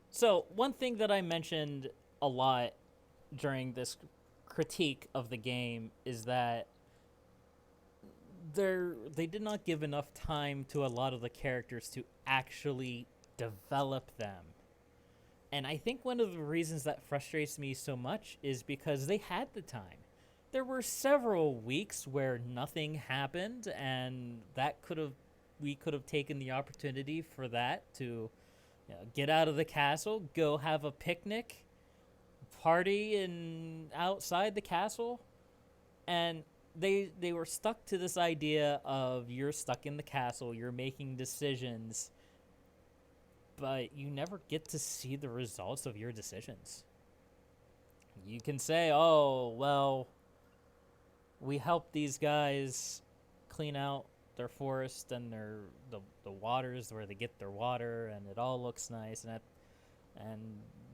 So, one thing that I mentioned a lot during this critique of the game is that they did not give enough time to a lot of the characters to actually develop them. And I think one of the reasons that frustrates me so much is because they had the time. There were several weeks where nothing happened, and we could have taken the opportunity for that to get out of the castle, go have a picnic, party outside the castle, and they were stuck to this idea of you're stuck in the castle, you're making decisions, but you never get to see the results of your decisions. You can say, oh, well, we help these guys clean out their forest and the waters where they get their water, and it all looks nice, and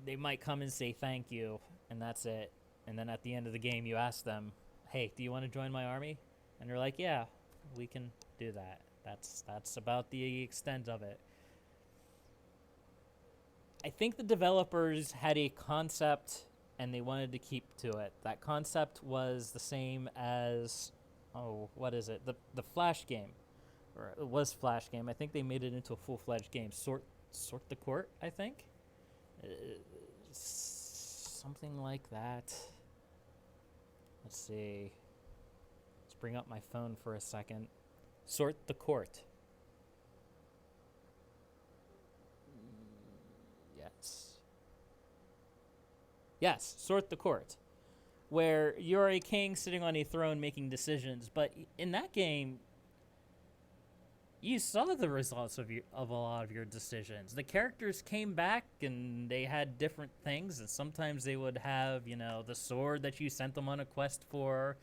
they might come and say thank you, and that's it. And then at the end of the game you ask them, hey, do you want to join my army? And they're like, yeah, we can do that. That's about the extent of it. I think the developers had a concept and they wanted to keep to it. That concept was the same as, what is it? The Flash game. Or it was Flash game. I think they made it into a full-fledged game. Sort the Court, I think? Something like that. Let's see. Let's bring up my phone for a second. Sort the Court. Yes, Sort the Court, where you're a king sitting on a throne making decisions. But in that game, you saw the results of a lot of your decisions. The characters came back and they had different things, and sometimes they would have, the sword that you sent them on a quest for,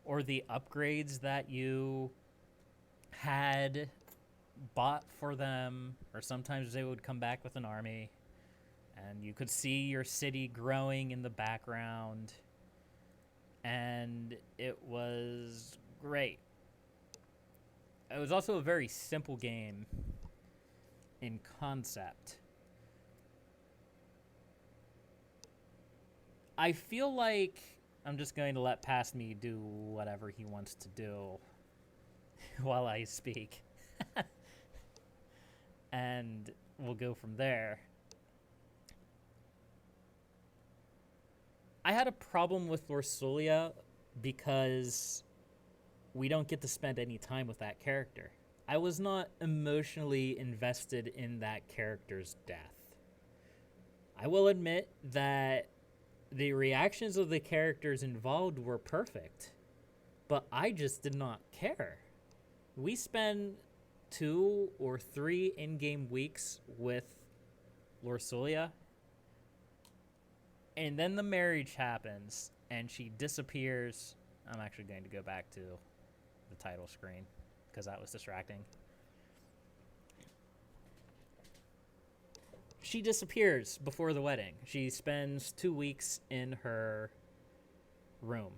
or the upgrades that you had bought for them, or sometimes they would come back with an army. And you could see your city growing in the background. And it was great. It was also a very simple game in concept. I feel like I'm just going to let past me do whatever he wants to do while I speak. And we'll go from there. I had a problem with Lorsulia because we don't get to spend any time with that character. I was not emotionally invested in that character's death. I will admit that the reactions of the characters involved were perfect, but I just did not care. We spend 2 or 3 in-game weeks with Lorsulia, and then the marriage happens, and she disappears. I'm actually going to go back to the title screen, because that was distracting. She disappears before the wedding. She spends 2 weeks in her room.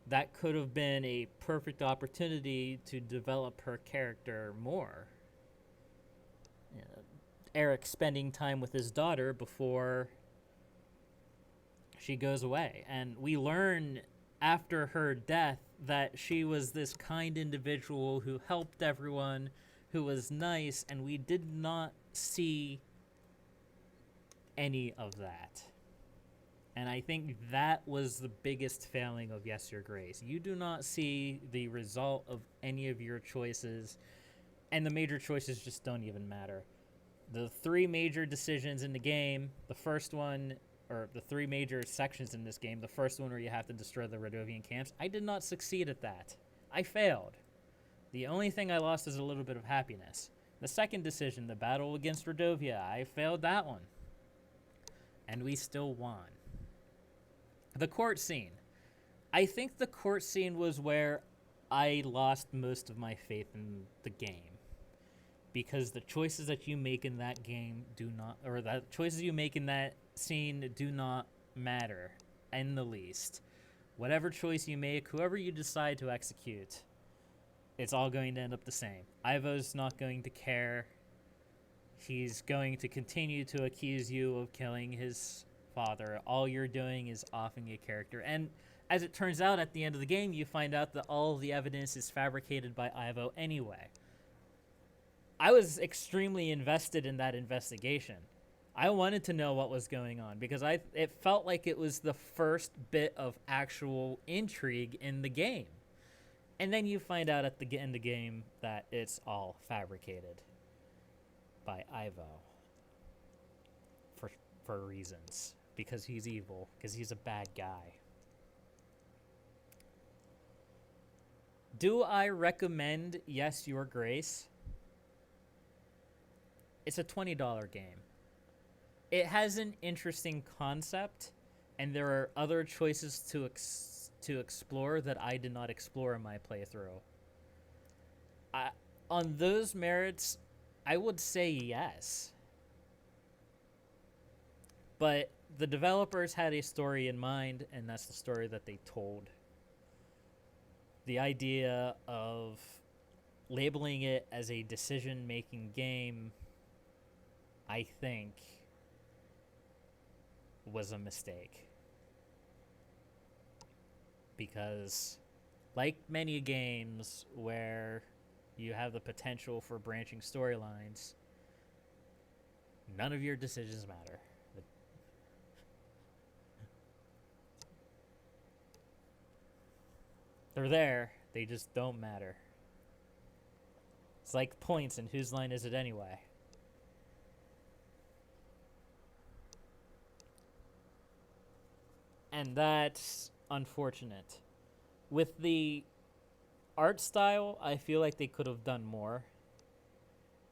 That could have been a perfect opportunity to develop her character more. Eric spending time with his daughter before she goes away. And we learn after her death that she was this kind individual who helped everyone, who was nice, and we did not see any of that. And I think that was the biggest failing of Yes, Your Grace. You do not see the result of any of your choices, and the major choices just don't even matter. The 3 major decisions in the game, the first one, or the 3 major sections in this game, the first one where you have to destroy the Radovian camps, I did not succeed at that. I failed. The only thing I lost is a little bit of happiness. The second decision, the battle against Radovia, I failed that one. And we still won. The court scene. I think the court scene was where I lost most of my faith in the game. Because the choices that you make in that game do not, or the choices you make in that scene do not matter in the least. Whatever choice you make, whoever you decide to execute, it's all going to end up the same. Ivo's not going to care. He's going to continue to accuse you of killing his father. All you're doing is offing a character. And as it turns out, at the end of the game, you find out that all of the evidence is fabricated by Ivo anyway. I was extremely invested in that investigation. I wanted to know what was going on because it felt like it was the first bit of actual intrigue in the game. And then you find out at the end of the game that it's all fabricated by Ivo for reasons. Because he's evil. Because he's a bad guy. Do I recommend Yes, Your Grace? It's a $20 game. It has an interesting concept, and there are other choices to explore that I did not explore in my playthrough. On those merits, I would say yes. But the developers had a story in mind, and that's the story that they told. The idea of labeling it as a decision-making game, I think, was a mistake. Because, like many games where you have the potential for branching storylines, none of your decisions matter. They're there, they just don't matter. It's like points, and whose line is it anyway? And that's unfortunate. With the art style, I feel like they could have done more.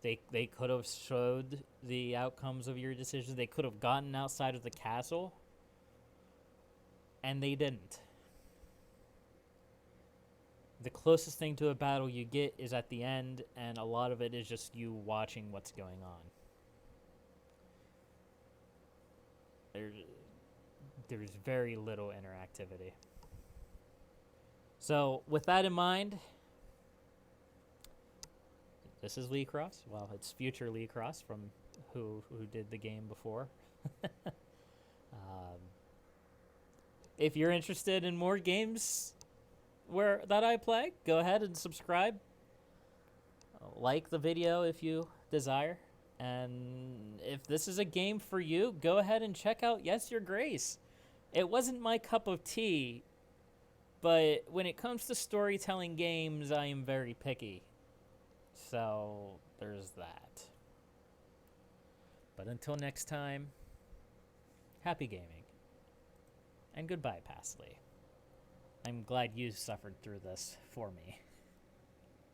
They could have showed the outcomes of your decisions. They could have gotten outside of the castle, and they didn't. The closest thing to a battle you get is at the end, and a lot of it is just you watching what's going on. There's very little interactivity. So, with that in mind, this is Leecros. Well, it's future Leecros from who did the game before. If you're interested in more games that I play, go ahead and subscribe. Like the video if you desire. And if this is a game for you, go ahead and check out Yes, Your Grace. It wasn't my cup of tea, but when it comes to storytelling games, I am very picky. So, there's that. But until next time, happy gaming. And goodbye, Pastly. I'm glad you suffered through this for me.